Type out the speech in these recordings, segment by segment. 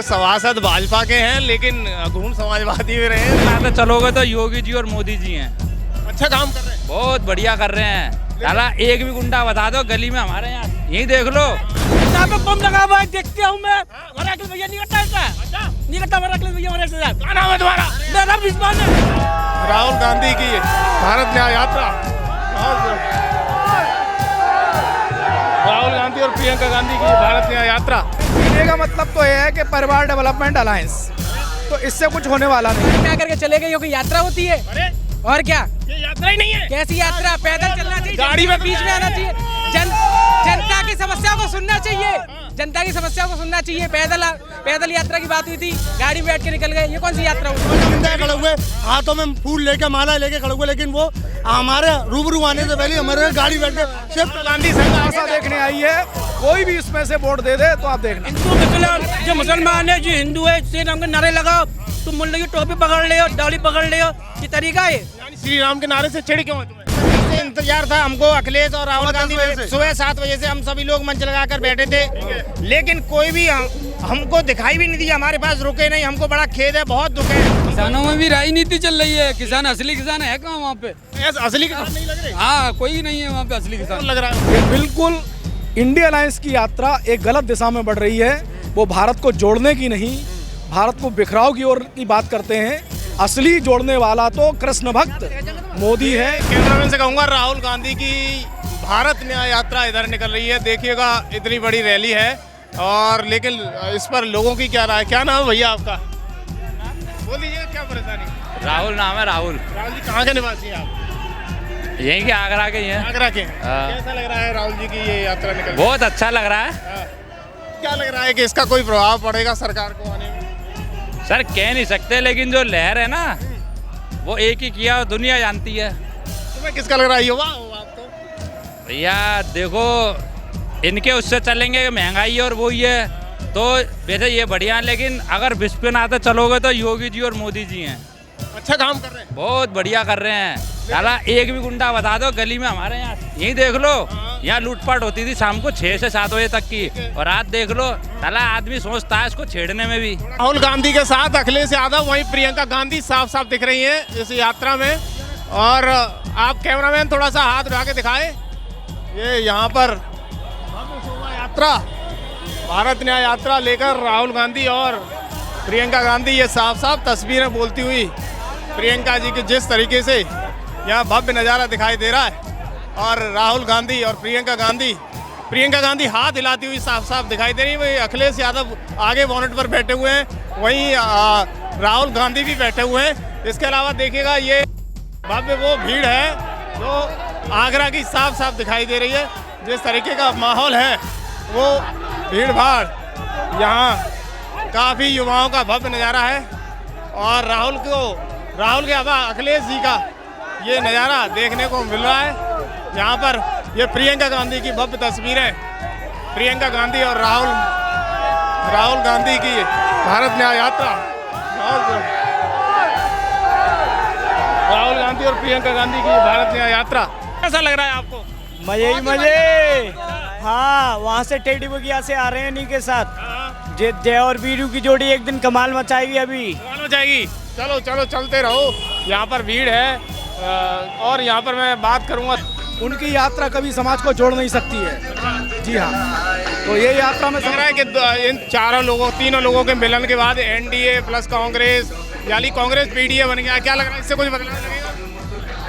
सभासद भाजपा के हैं लेकिन घूम समाजवादी में रहे हैं। यहाँ तो चलोगे तो योगी जी और मोदी जी हैं, अच्छा काम कर रहे हैं। बहुत बढ़िया कर रहे हैं। साला एक भी गुंडा बता दो गली में हमारे यहाँ, यही देख लो। यहाँ पे बम लगा हुआ है, देखते हूँ मैं। हमारा अखिलेश भैया नहीं करता ऐसा, नहीं करता हमारा अखिलेश भैया हमारे साथ। क्या नाम है तुम्हारा? मेरा विश्वास है। राहुल गांधी की भारत न्याय यात्रा, राहुल गांधी और प्रियंका गांधी की भारत न्याय यात्रा। पीने का मतलब तो ये है कि परिवार डेवलपमेंट अलायंस, तो इससे कुछ होने वाला नहीं। क्या करके चले गए? ये कोई यात्रा होती है? अरे और क्या? ये यात्रा ही नहीं है। कैसी यात्रा? पैदल चलना चाहिए, गाड़ी में बीच में आना चाहिए। जनता की समस्या को सुनना चाहिए, जनता की समस्या को सुनना चाहिए। पैदल यात्रा की बात हुई थी, गाड़ी में बैठ के निकल गए। ये कौन सी यात्रा हुई? खड़े हुए हाथों में फूल लेके माला लेके खड़े हुए, लेकिन वो हमारे रूबरू आने से पहले हमारे गाड़ी बैठ के सिर्फ गांधी संघ आशा देखने आई है। कोई भी इसमें से वोट दे दे तो आप देखना। हिंदू जो मुसलमान है, जो हिंदू है, श्री राम के नारे लगाओ। तुम मुल्ले की टोपी पकड़ ले, दाढ़ी पकड़ ले, ये तरीका है। श्री राम के नारे से चिढ़ क्यों है तुम्हें? इंतजार था हमको अखिलेश और राहुल गांधी। सुबह 7 बजे से हम सभी लोग मंच लगाकर बैठे थे, लेकिन कोई भी हमको दिखाई भी नहीं दिया, हमारे पास रुके नहीं। हमको बड़ा खेद है, बहुत दुख है। किसानों में भी राजनीति चल रही है। किसान असली किसान है कहाँ वहाँ पे? असली किसान नहीं लग रहे। हाँ, कोई नहीं है वहाँ पे असली किसान। लग रहा है ये बिल्कुल इंडिया अलायंस की यात्रा एक गलत दिशा में बढ़ रही है। वो भारत को जोड़ने की नहीं, भारत को बिखराव की ओर की बात करते हैं। असली जोड़ने वाला तो कृष्ण भक्त मोदी है। कैमरामैन से कहूंगा राहुल गांधी की भारत न्याय यात्रा इधर निकल रही है। देखिएगा इतनी बड़ी रैली है, और लेकिन इस पर लोगों की क्या राय? क्या नाम है भैया आपका? बोल दीजिए, क्या परेशानी? राहुल नाम है, राहुल। राहुल जी कहाँ के निवासी हैं आप? यहीं के आगरा के ही हैं। आगरा के। हाँ। कैसा लग रहा है राहुल जी की ये यात्रा निकल? बहुत अच्छा लग रहा है। हाँ। क्या लग रहा है कि इसका कोई प्रभाव पड़ेगा सरकार को आने में? सर कह नहीं सकते, लेकिन जो लहर है ना, वो एक ही किया, दुनिया जानती है। तुम्हें किसका लग रहा है? युवा हो आप तो। भैया देखो, इनके उससे चलेंगे कि महंगाई और वो ही है, तो वैसे ये बढ़िया है, लेकिन अगर विश्वनाथ चलोगे तो योगी जी और मोदी जी हैं। अच्छा काम कर रहे हैं। बहुत बढ़िया कर रहे हैं। साला एक भी गुंडा बता दो गली में हमारे यहाँ, यही देख लो। यहाँ लूटपाट होती थी शाम को 6 से 7 बजे तक की, और रात देख लो। साला आदमी सोचता है इसको छेड़ने में भी। राहुल गांधी के साथ अखिलेश यादव, वहीं प्रियंका गांधी साफ साफ दिख रही हैं इस यात्रा में। और आप कैमरामैन थोड़ा सा हाथ उठा के दिखाए। ये यहाँ पर शोभा यात्रा, भारत न्याय यात्रा लेकर राहुल गांधी और प्रियंका गांधी, ये साफ साफ तस्वीरें बोलती हुई प्रियंका जी की जिस तरीके से यहाँ भव्य नज़ारा दिखाई दे रहा है, और राहुल गांधी और प्रियंका गांधी हाथ हिलाती हुई साफ साफ दिखाई दे रही है। वही अखिलेश यादव आगे बोनेट पर बैठे हुए हैं, वहीं राहुल गांधी भी बैठे हुए हैं। इसके अलावा देखिएगा ये भव्य वो भीड़ है जो आगरा की साफ साफ दिखाई दे रही है। जिस तरीके का माहौल है, वो भीड़ भाड़, यहाँ काफ़ी युवाओं का भव्य नज़ारा है, और राहुल के अलावा अखिलेश जी का ये नज़ारा देखने को मिल रहा है। यहाँ पर ये प्रियंका गांधी की भव्य तस्वीरें, प्रियंका गांधी और राहुल गांधी की भारत न्याय यात्रा, राहुल गांधी और प्रियंका गांधी की भारत न्याय यात्रा। कैसा लग रहा है आपको? मजे ही मजे। हाँ, वहाँ से टेडी बगिया से आ रहे हैं इन्हीं के साथ। जय और वीरू की जोड़ी एक दिन कमाल मचाएगी। अभी कमाल मचाएगी। चलो चलो चलते रहो। यहाँ पर भीड़ है, और यहाँ पर मैं बात करूँगा, उनकी यात्रा कभी समाज को जोड़ नहीं सकती है। जी हाँ, तो ये यात्रा में लग रहा है कि इन तीनों लोगों के मिलन के बाद एनडीए प्लस कांग्रेस, यानी कांग्रेस पीडीए बन गया। क्या लग रहा है, इससे कुछ बदलाव लगेगा?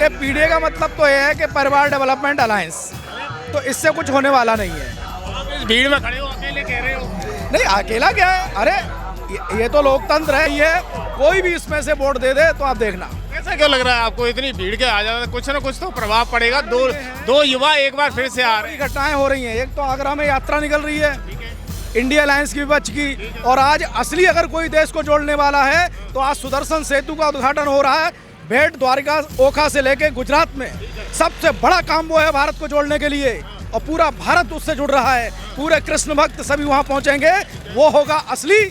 ये पीढ़ी का मतलब तो ये है कि परिवार डेवलपमेंट अलायंस, तो इससे कुछ होने वाला नहीं है। आप इस भीड़ में खड़े हो, अकेले कह रहे हो? नहीं, अकेला क्या है? अरे ये तो लोकतंत्र है। ये कोई भी इसमें से वोट दे दे तो आप देखना। ऐसा क्यों लग रहा है आपको? इतनी भीड़ के आ जाता है, कुछ ना कुछ तो प्रभाव पड़ेगा। दो युवा एक बार फिर से आ रहे हैं। घटनाएं हो रही हैं। एक तो आगरा में यात्रा निकल रही है इंडिया अलायंस की विपक्ष की, और आज असली अगर कोई देश को जोड़ने वाला है तो आज सुदर्शन सेतु का उद्घाटन हो रहा है। भेट द्वारका ओखा से लेके गुजरात में सबसे बड़ा काम वो है भारत को जोड़ने के लिए, और पूरा भारत उससे जुड़ रहा है। पूरे कृष्ण भक्त सभी वहाँ पहुँचेंगे। वो होगा असली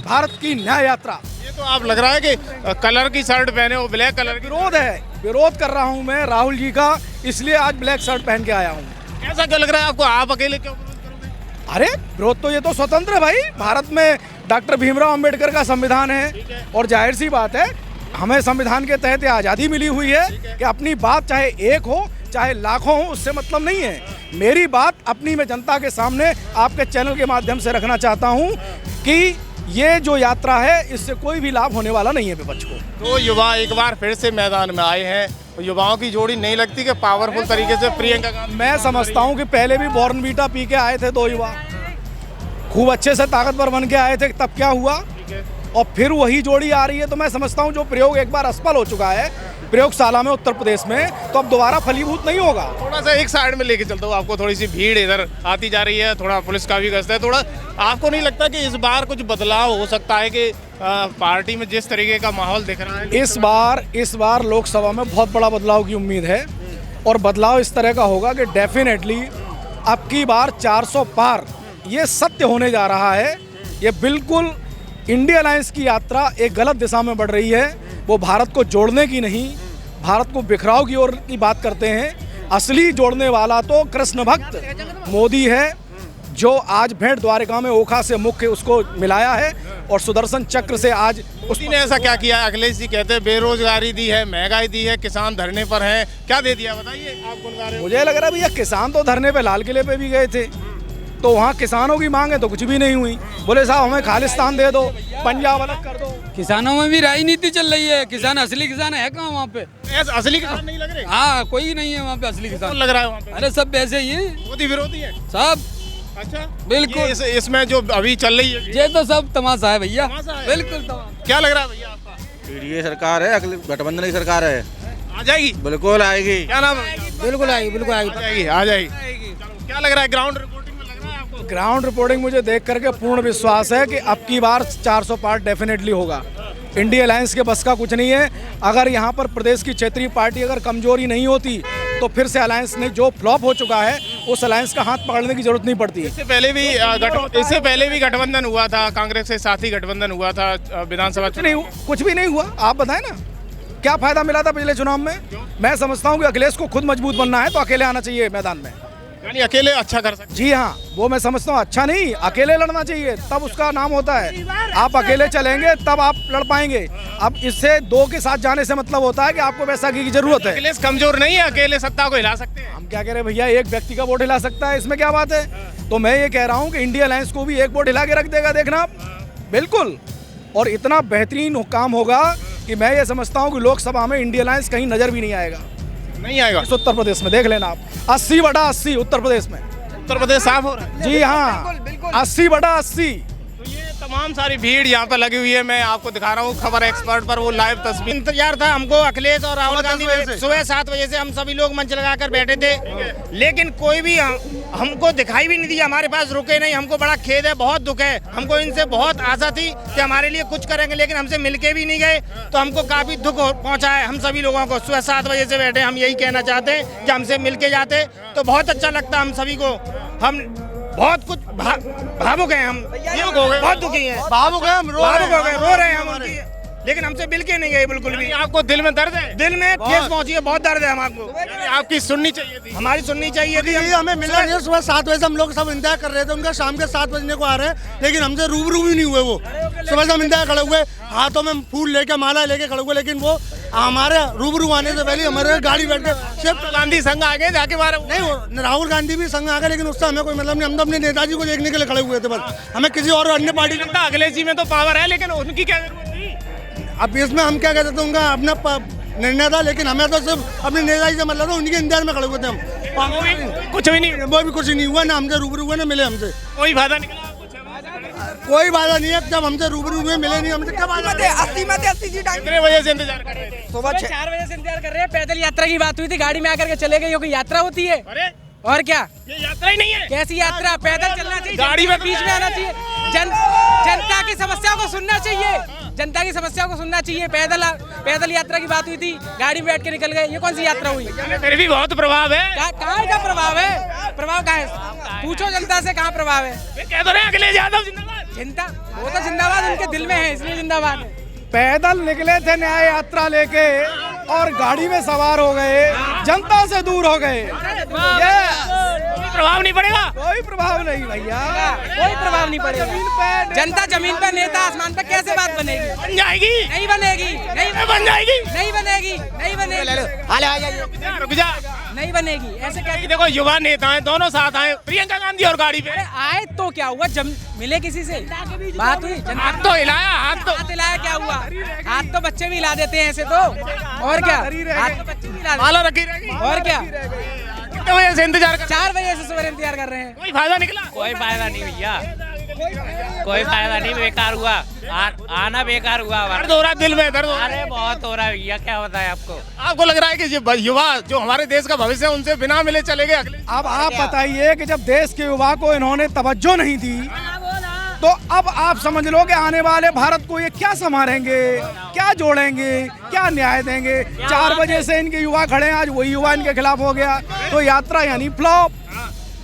भारत की न्याय यात्रा। ये तो आप लग रहा है कि कलर की शर्ट पहने हो, ब्लैक कलर की। विरोध कर रहा हूँ मैं राहुल जी का, इसलिए आज ब्लैक शर्ट पहन के आया हूँ। ऐसा क्या लग रहा है आपको? आप अकेले क्यों विरोध करोगे? अरे विरोध तो ये तो स्वतंत्र है भाई। भारत में डॉक्टर भीमराव अंबेडकर का संविधान है और जाहिर सी बात है हमें संविधान के तहत आज़ादी मिली हुई है कि अपनी बात चाहे एक हो चाहे लाखों हो, उससे मतलब नहीं है। मेरी बात अपनी मैं जनता के सामने आपके चैनल के माध्यम से रखना चाहता हूं कि ये जो यात्रा है इससे कोई भी लाभ होने वाला नहीं है विपक्ष को। तो युवा एक बार फिर से मैदान में आए हैं, तो युवाओं की जोड़ी नहीं लगती कि पावरफुल तरीके से प्रियंका गांधी? मैं समझता हूं कि पहले भी बॉर्नवीटा पी के आए थे 2 युवा, खूब अच्छे से ताकतवर बन के आए थे, तब क्या हुआ और फिर वही जोड़ी आ रही है। तो मैं समझता हूं जो प्रयोग एक बार असफल हो चुका है प्रयोगशाला में उत्तर प्रदेश में, तो अब दोबारा फलीभूत नहीं होगा। थोड़ा सा एक साइड में लेके चलता हूँ आपको, थोड़ी सी भीड़ इधर आती जा रही है, थोड़ा पुलिस का भी गश्त है, थोड़ा आपको नहीं लगता कि इस बार कुछ बदलाव हो सकता है कि पार्टी में जिस तरीके का माहौल दिख रहा है? इस बार लोकसभा में बहुत बड़ा बदलाव की उम्मीद है और बदलाव इस तरह का होगा कि डेफिनेटली अब की बार 400 पार ये सत्य होने जा रहा है। ये बिल्कुल इंडिया अलायंस की यात्रा एक गलत दिशा में बढ़ रही है। वो भारत को जोड़ने की नहीं, भारत को बिखराव की ओर की बात करते हैं। असली जोड़ने वाला तो कृष्ण भक्त मोदी है, जो आज भेंट द्वारिका में ओखा से मुख्य उसको मिलाया है और सुदर्शन चक्र से आज उसी ने ऐसा क्या किया? अखिलेश जी कहते हैं बेरोजगारी दी है, महंगाई दी है, किसान धरने पर हैं, क्या दे दिया बताइए? आप कौन गा रहे हो? मुझे लग रहा है भैया किसान तो धरने पे लाल किले पे भी गए थे, तो वहाँ किसानों की मांग है तो कुछ भी नहीं हुई। बोले साहब हमें खालिस्तान दे दो, पंजाब अलग कर दो। किसानों में भी राजनीति चल रही है। किसान असली किसान है कहाँ वहाँ पे? असली किसान नहीं लग रहे? हाँ, कोई नहीं है वहाँ पे असली किसान। लग रहा है वहाँ पे? अरे सब वैसे ही है, मोदी विरोधी है सब। अच्छा, बिल्कुल। इसमें जो अभी चल रही है ये तो सब तमाशा है भैया, तमाशा है। बिल्कुल तमाशा। क्या लग रहा है भैया आपका? पीडीए सरकार है, अगली गठबंधन की सरकार है, आ जाएगी? बिल्कुल आएगी। क्या नाम है? बिल्कुल आएगी, बिल्कुल आएगी। आ जाएगी। क्या लग रहा है ग्राउंड रिपोर्टिंग में, लग रहा है आपको? ग्राउंड रिपोर्टिंग मुझे देख करके पूर्ण विश्वास है कि अब की बार 400 पार डेफिनेटली होगा। इंडिया अलायंस के बस का कुछ नहीं है। अगर यहाँ पर प्रदेश की क्षेत्रीय पार्टी अगर कमजोरी नहीं होती तो फिर से अलायंस ने जो फ्लॉप हो चुका है उस अलायंस का हाथ पकड़ने की जरूरत नहीं पड़ती है। इससे पहले भी गठबंधन हुआ था, कांग्रेस के साथ ही गठबंधन हुआ था विधानसभा चुनाव। कुछ भी नहीं हुआ। आप बताएं ना क्या फायदा मिला था पिछले चुनाव में? मैं समझता हूँ कि अखिलेश को खुद मजबूत बनना है तो अकेले आना चाहिए मैदान में, यानी अकेले अच्छा कर सकते। जी हाँ, वो मैं समझता हूँ अच्छा नहीं, अकेले लड़ना चाहिए तब उसका नाम होता है। आप अकेले चलेंगे तब आप लड़ पाएंगे। अब इससे 2 के साथ जाने से मतलब होता है कि आपको बैसाखी की जरूरत है। अखिलेश कमजोर नहीं है, अकेले सत्ता को हिला सकते हैं। हम क्या कह रहे हैं भैया, एक व्यक्ति का वोट हिला सकता है, इसमें क्या बात है? तो मैं ये कह रहा हूँ कि इंडिया अलायंस को भी एक वोट हिला के रख देगा, देखना आप। बिल्कुल, और इतना बेहतरीन काम होगा कि मैं ये समझता हूँ कि लोकसभा में इंडिया अलायंस कहीं नजर भी नहीं आएगा। नहीं आएगा? इस उत्तर प्रदेश में देख लेना आप, 80/80 उत्तर प्रदेश में। उत्तर प्रदेश साफ हो रहा है? जी हाँ, 80/80। तो ये तमाम सारी भीड़ यहाँ पर लगी हुई है। मैं आपको दिखा रहा हूँ खबर एक्सपर्ट पर वो लाइव तस्वीर। इंतजार था हमको अखिलेश और राहुल गांधी सुबह 7 बजे से हम सभी लोग मंच लगाकर बैठे थे, लेकिन कोई भी हमको दिखाई भी नहीं दिया, हमारे पास रुके नहीं। हमको बड़ा खेद है, बहुत दुख है। हमको इनसे बहुत आशा थी कि हमारे लिए कुछ करेंगे, लेकिन हमसे मिलके भी नहीं गए, तो हमको काफी दुख पहुंचा है हम सभी लोगों को। सुबह 7 बजे से बैठे, हम यही कहना चाहते हैं कि हमसे मिलके जाते तो बहुत अच्छा लगता हम सभी को। हम बहुत कुछ भावुक हैं, हम बहुत दुखी हैं, भावुक हो गए, रो रहे हैं हम उनकी, लेकिन हमसे मिल के नहीं गए बिल्कुल भी। आपको दिल में दर्द है? दिल में ठेस पहुंची है, बहुत दर्द है हम आपको। आपकी सुननी चाहिए थी, हमारी सुननी चाहिए थी। हमें मिला नहीं। सुबह 7 बजे से हम लोग सब इंतजार कर रहे थे उनका, शाम के 7 बजने को आ रहे हैं, लेकिन हमसे रूबरू भी नहीं हुए। वो सुबह से हम इंतजार खड़े हुए, हाथों में फूल लेके माला लेके खड़े हुए, लेकिन वो हमारे रूबरू आने से पहले हमारे गाड़ी बैठ के सिर्फ गांधी संघ आ गए जाके मारे नहीं, वो राहुल गांधी भी संघ आ गए, लेकिन उससे हमें कोई मतलब नहीं। हम तो अपने नेताजी को देखने के लिए खड़े हुए थे बस, हमें किसी और अन्य पार्टी का। अखिलेश जी में तो पावर है, लेकिन उनकी क्या जरूरत थी? अब इसमें हम क्या कहते थे, उनका अपना निर्णय था, लेकिन हमें तो सिर्फ अपने नेताजी से मतलब था, उनके इंतजार में खड़े हुए थे हम। कुछ भी नहीं, वो भी कुछ नहीं हुआ, ना हमसे रूबरू हुए ना मिले हमसे। कोई फायदा निकला? कोई बाधा नहीं है, जब हमसे रूबरू हुए मिले नहीं हमसे। कितने बजे से इंतजार कर रहे थे? सुबह 4 बजे से इंतजार कर रहे हैं। पैदल यात्रा की बात हुई थी, गाड़ी में आकर के चले गए। ये कोई यात्रा होती है? अरे और क्या, ये यात्रा ही नहीं है। कैसी यात्रा? पैदल चलना चाहिए, गाड़ी में बीच में आना चाहिए। जनता की समस्या को सुनना चाहिए, जनता की समस्या को सुनना चाहिए। पैदल यात्रा की बात हुई थी, गाड़ी में बैठ के निकल गए। ये कौन सी यात्रा हुई? फिर भी बहुत प्रभाव है। कहाँ का प्रभाव है? प्रभाव कहाँ है? पूछो जनता से, कहाँ प्रभाव है? कह तो रहे हैं अखिलेश यादव जिंदाबाद। जनता वो तो जिंदाबाद उनके दिल में है, इसलिए जिंदाबाद है। पैदल निकले थे न्याय यात्रा लेके और गाड़ी में सवार हो गए, जनता से दूर हो गए। प्रभाव नहीं पड़ेगा? कोई प्रभाव नहीं भैया, कोई प्रभाव नहीं पड़ेगा। जनता जमीन पर, नेता आसमान पर, कैसे बात बनेगी? बन जाएगी, नहीं बनेगी, नहीं बन जाएगी, नहीं बनेगी, नहीं बनेगी, रुक जा, नहीं बनेगी। ऐसे कैसे? देखो युवा नेता हैं, दोनों साथ आए, प्रियंका गांधी और गाड़ी पे आए तो क्या हुआ? मिले किसी से बात हुई? हाथ तो हिलाया, हाथ हिलाया, क्या हुआ? हाथ तो बच्चे भी हिला देते हैं ऐसे तो, और क्या? हाथ तो बच्चे भी हिला देते माला रखी रहेगी, हैं, और क्या? कितने बजे से इंतजार कर? 4 बजे से सुबह इंतजार कर रहे हैं। कोई फायदा निकला? कोई फायदा नहीं भैया, कोई फायदा नहीं, बेकार हुआ, आना बेकार हुआ। दर्द हो रहा है दिल में, दर्द हो रहा है। अरे बहुत हो रहा है भैया, क्या बताए आपको? आपको लग रहा है कि ये युवा जो हमारे देश का भविष्य है उनसे बिना मिले चले गए अगले? अब आप बताइए कि जब देश के युवा को इन्होंने तवज्जो नहीं दी, तो अब आप समझ लो कि आने वाले भारत को ये क्या संभालेंगे, क्या जोड़ेंगे, क्या न्याय देंगे? 4 बजे से इनके युवा खड़े हैं, आज वही युवा इनके खिलाफ हो गया, तो यात्रा यानी फ्लॉप।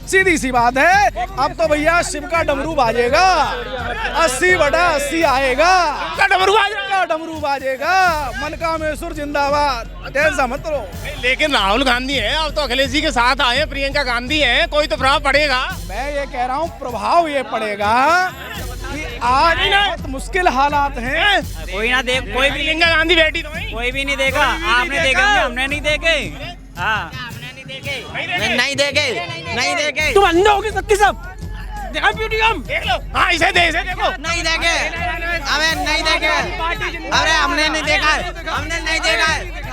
सीधी सी बात है। अब तो भैया शिव का डमरू बाजेगा, 80/80 आएगा, डमरू बाजेगा, मनकामेश्वर जिंदाबाद, टेंशन मत लो। लेकिन राहुल गांधी है, अब तो अखिलेश जी के साथ आए हैं, प्रियंका गांधी है, कोई तो प्रभाव पड़ेगा। मैं ये कह रहा हूँ प्रभाव ये पड़ेगा कि आज बहुत मुश्किल हालात हैं। कोई ना देख, कोई भी प्रियंका गांधी बैठी तो कोई भी नहीं देखा। आपने देखे होंगे, हमने नहीं देखे। हाँ नहीं देखे, नहीं देखे। तुम अंधे हो गए सबके सब। देखा वीडियो हम? देख लो। हाँ इसे देखो। नहीं देखे, हमें नहीं देखे। अरे हमने नहीं देखा, हमने नहीं देखा,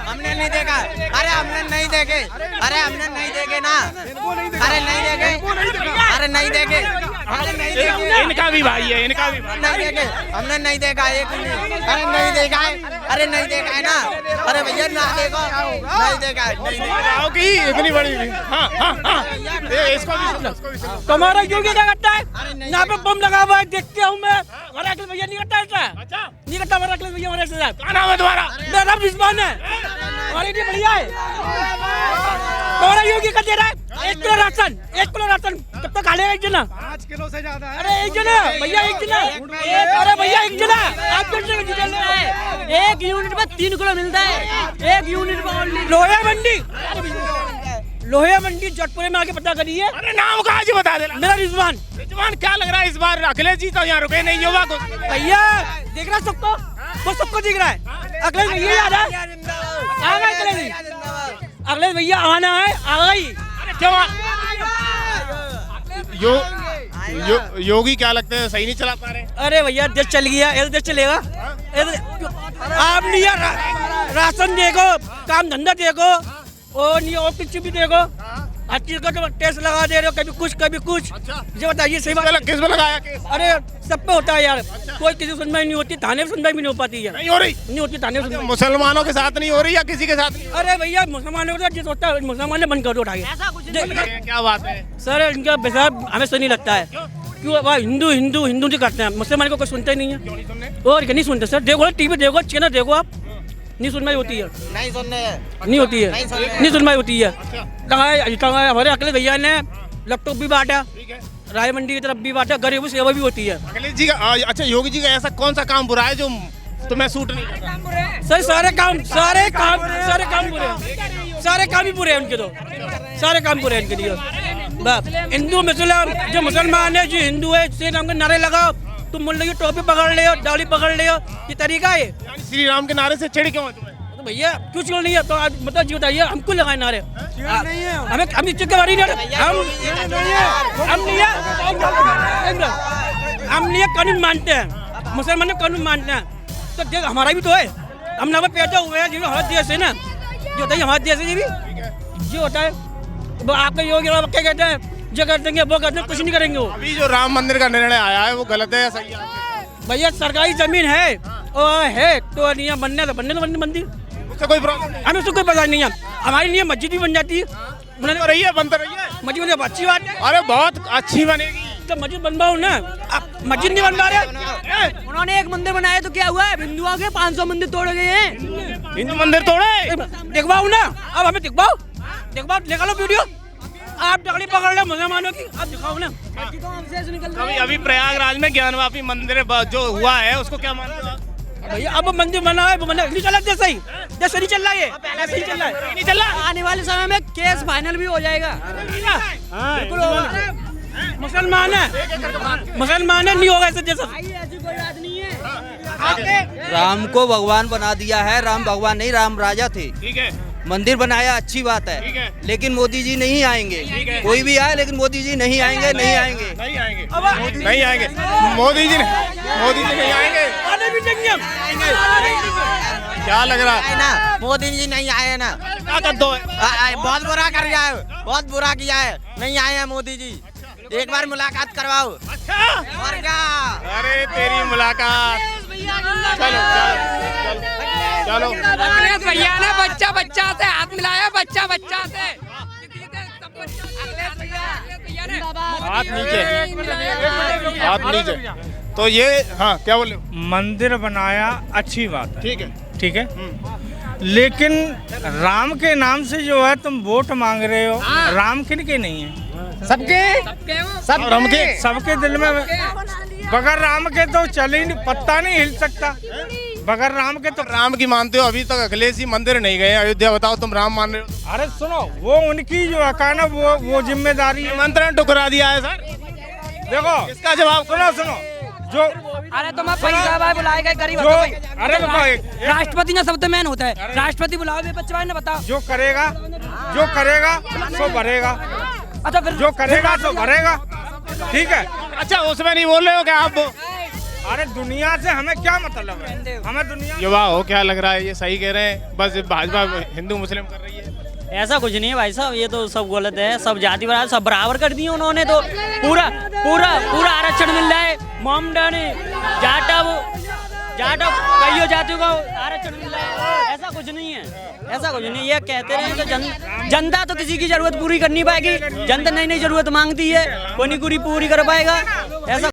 हमने नहीं देखा। अरे हमने नहीं देखे, अरे हमने नहीं देखे ना, अरे नहीं देखे, अरे नहीं देखे, अरे नहीं देखे। इनका भी भाई है, इनका भी भाई। नहीं देखे, हमने नहीं देखा एक नहीं। अरे नहीं देखा है, अरे नहीं देखा है ना। अरे भैया ना देखो, नहीं देखा है, नहीं देखा की इतनी बड़ी भी। हाँ इसको भी सुन लो। तुम्हारा योगी क्या करता है? यहाँ पे बम लगा हुआ है, देखते हूँ मैं। हमारे अखिलेश भैया नहीं करता ऐसा, नहीं करता हमारा अखिलेश भैया हमारे साथ। क्या नाम है तुम्हारा? मेरा नाम रिजवान है। हमारे लिए बढ़िया है। तुम्हारा योगी का दे रहा है 1 किलो राशन, 1 किलो राशन कब तक खा लेगा एक जना? 5 किलो से ज्यादा है। अरे एक जना भैया, एक जना, अरे भैया एक जना। आप कैसे डिटेल है? 1 यूनिट में 3 किलो मिलता है, 1 यूनिट में। लोहिया मंडी, लोहिया मंडी जटपुरे में आके पता करिए। अरे नाम कहाँ जी बता देना। मेरा रिजवान। रिजवान क्या लग रहा है इस बार अखिलेश जी तो यहाँ रुके नहीं, युवा को भैया देख रहा है सबको, वो सबको दिख रहा है। अखिलेश भैया आ रहा है, आ गए अखिलेश भैया, आना है, आ गई। क्यों योगी क्या लगते हैं सही नहीं चला पा रहे? अरे भैया देश चल गया, ऐसे देश चलेगा? आप नहीं राशन देखो, काम धंधा देखो, और नहीं और कुछ भी देखो। हर चीज का तो टेस्ट लगा दे रहे हो, कभी कुछ कभी कुछ। ये बताइए सही बात। किस में लगाया केस? अरे सब पे होता है यार, कोई किसी सुनवाई नहीं होती, थाने में सुनवाई भी नहीं हो पाती है। नहीं हो रही? नहीं होती थाने में सुनवाई। मुसलमानों के साथ नहीं हो रही या किसी के साथ नहीं? अरे भैया मुसलमानों का जिस होता है, मुसलमान ने बंद कर दो उठाइए। क्या बात है सर, इनका हिसाब हमें सही नहीं लगता है। क्यों? वह हिंदू हिंदू हिंदू जो करते हैं, मुसलमान को कोई सुनते नहीं है। और क्या नहीं सुनते सर? देखो टीवी देखो, चैनल देखो, आप नहीं सुनवाई होती है, नहीं सुनने, नहीं होती है, नहीं सुनवाई होती है। कहाँ हमारे अखिलेश भैया ने लैपटॉप भी बांटा, राय मंडी की तरफ भी बांटा, गरीबों की सेवा भी होती है। अखिलेश जी का अच्छा, योगी जी का ऐसा कौन सा काम बुरा है जो तुम्हें सूट नहीं करता? सर सारे काम बुरे हैं, सारे काम ही बुरे हैं उनके, तो सारे काम बुरे हैं इनके लिए। हिंदू मुसलमान, जो मुसलमान है, जो हिंदू है, श्री राम के नारे लगाओ, तुम मुल्ले की टोपी पकड़ ले, दाढ़ी पकड़ ले, ये तरीका है। श्री राम के नारे से चिढ़ क्यों है तुम्हें? तो भैया कुछ क्यों नहीं है? तो आज मतलब जी बताइए, हमको लगाए नारे? हमें हम इस चीज के बारे में हम नहीं कानून मानते हैं, मुसलमान कानून मानते हैं। तो देख हमारा भी तो है, हम ना पैदा हुए हैं, जो हमारा देश है ना, जो होता है हमारे देश है, भी जो होता है वो आपका योगी क्या कहते हैं, जो कर देंगे वो कर देंगे, कुछ नहीं करेंगे वो। अभी जो राम मंदिर का निर्णय आया है वो गलत है या सही है? भैया सरकारी जमीन है और है तो नहीं बनने तो बनने मंदिर, उससे कोई प्रॉब्लम नहीं, हमें उससे कोई पता नहीं है। हमारे लिए मस्जिद भी बन जाती है, बन रही है, बनता रही है मस्जिद बन, अच्छी बात है। अरे बहुत अच्छी बनेगी तो मस्जिद बनवाओ ना, आप मस्जिद नहीं बनवा रहे। उन्होंने एक मंदिर बनाया तो क्या हुआ है? हिंदुओं के 500 मंदिर तोड़े गए हैं। हिंदू मंदिर तोड़े? दिखवाओ ना, अब हमें दिखवाओ, निकालो वीडियो। आप डगड़ी पकड़ ले मुसलमानों की, आप दिखाओ ना। अभी प्रयागराज में ज्ञानवापी मंदिर जो हुआ है उसको क्या मानते हो आप? भैया अब मंदिर बना है, वो बना नहीं चला जैसे ही, जैसे नहीं चल रहा ये, ऐसे ही चल रहा है, नहीं चल रहा। आने वाले समय में केस फाइनल भी हो जाएगा। बिल्कुल होगा। मुसलमान है नहीं होगा ऐसे जैसा। ऐसी कोई बात नहीं है। राम को भगवान बना दिया है, राम भगवान नहीं, राम राजा थे। ठीक है, मंदिर बनाया, अच्छी बात ठीक है। है, लेकिन मोदी जी नहीं आएंगे। कोई भी आए लेकिन मोदी जी नहीं आएंगे, नहीं आएंगे, नहीं आएंगे, नहीं आएंगे, मोदी जी नहीं आएंगे, आने भी देंगे हम। क्या लग रहा है ना मोदी जी नहीं आए ना, क्या कर दो बहुत बुरा कर दिया है, बहुत बुरा किया है, नहीं आए हैं मोदी जी, एक बार मुलाकात करवाओ। और क्या? अरे तेरी मुलाकात, चलो चलो चलो, अखिलेश भैया ने बच्चा से हाथ मिलाया, बच्चा से। हाथ नीचे। तो ये हाँ क्या बोले, मंदिर बनाया, अच्छी बात है, ठीक है, ठीक है, लेकिन राम के नाम से जो है तुम वोट मांग रहे हो, राम किनके नहीं है? सबके दिल में। बगैर राम के तो चल ही नहीं, पत्ता नहीं हिल सकता बगैर राम के। तो राम की मानते हो, अभी तक अखिलेश जी मंदिर नहीं गए अयोध्या, बताओ तुम राम मान रहे हो? अरे सुनो, वो उनकी जो है ना वो जिम्मेदारी है। निमंत्रण ठुकरा दिया है सर, देखो इसका जवाब सुनो जो अरे तुम पैसा भाई बुलाए गए गरीब। अरे राष्ट्रपति ना सबसे मेन होता है, राष्ट्रपति बुलाओ बच्चा ने बताओ। जो करेगा सो भरेगा, अच्छा फिर जो करेगा सो भरेगा, ठीक है। अच्छा उसमें नहीं बोल रहे हो क्या आप? अरे दुनिया से हमें क्या मतलब है, हमें दुनिया। युवा हो, क्या लग रहा है ये सही कह रहे हैं, बस भाजपा हिंदू मुस्लिम कर रही है? ऐसा कुछ नहीं है भाई साहब, ये तो सब गलत है, सब जाति बराबर सब बराबर कर दिए उन्होंने तो। पूरा आरक्षण मिल रहा है, मोमडा ने जाटा कईयों जातियों को आरक्षण मिल रहा है। ऐसा कुछ नहीं है, ऐसा कुछ नहीं। ये कहते रहे कि जनता तो किसी की जरूरत पूरी कर नहीं पाएगी, जनता नई जरूरत मांगती है, कोई नहीं पूरी कर पाएगा ऐसा।